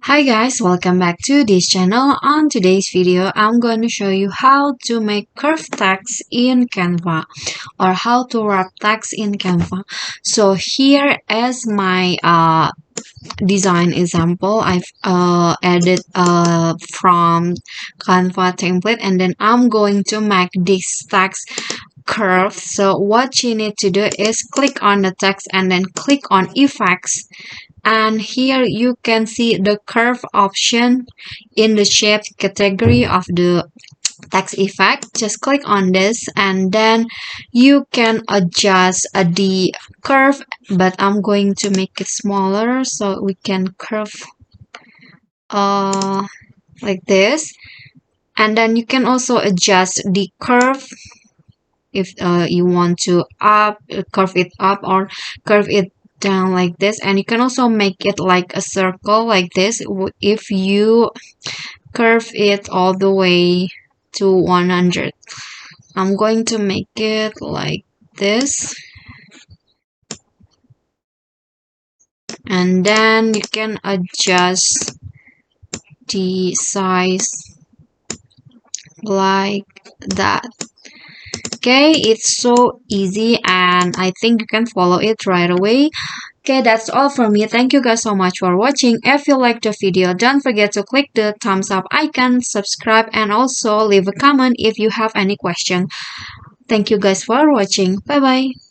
Hi guys, welcome back to this channel. On today's video, I'm going to show you how to make curved text in Canva or how to wrap text in Canva. So here is my design example. I've added from Canva template, and then I'm going to make this text curve. So what you need to do is click on the text and then click on effects, and here you can see the curve option in the shape category of the text effect. Just click on this and then you can adjust the curve, but I'm going to make it smaller so we can curve uh like this. And then you can also adjust the curve if you want to curve it up or curve it down like this. And you can also make it like a circle like this if you curve it all the way to 100. I'm going to make it like this, and then you can adjust the size like that. Okay, it's so easy and I think you can follow it right away. Okay, that's all from me. Thank you guys so much for watching. If you liked the video, don't forget to click the thumbs up icon, subscribe, and also leave a comment if you have any question. Thank you guys for watching. Bye bye.